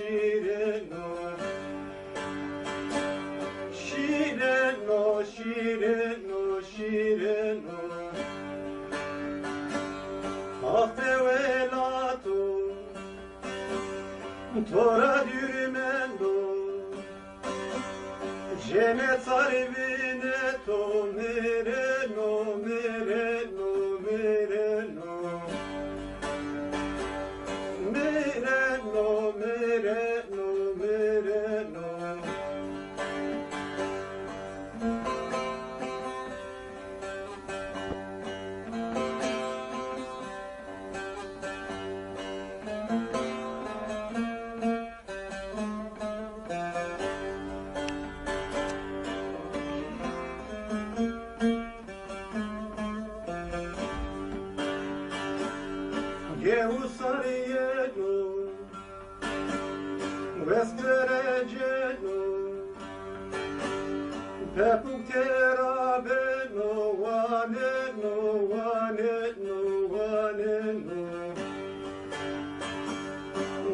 şireno Şireno, şireno, şireno Ahtevelato Tora dürmendo Jene sarvineto Mereno, mereno, mereno Mereno, mereno, mereno Eu sarieno, vesperegeno, pe punctera beno, waneno, waneno, waneno,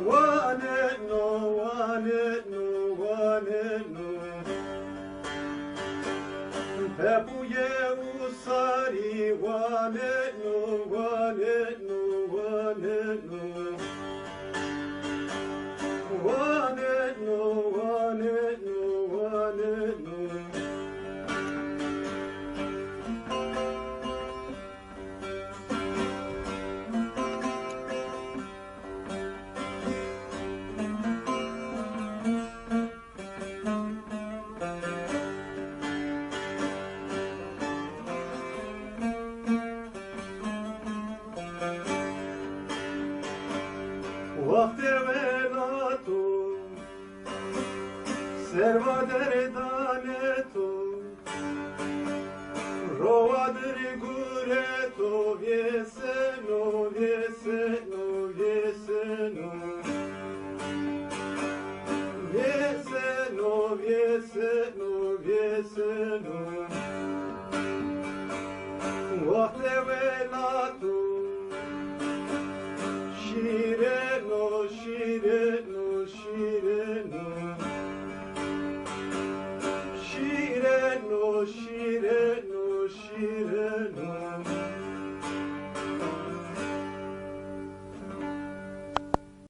waneno, waneno, waneno, pe eu sari, waneno, waneno, waneno, waneno, waneno, waneno. Vakte velato, serva derdaneto, rova drigureto, vieseno, vieseno, vieseno, vieseno, vieseno, vieseno, vakte velato, şireno, şireno, şireno Şireno, şireno, şireno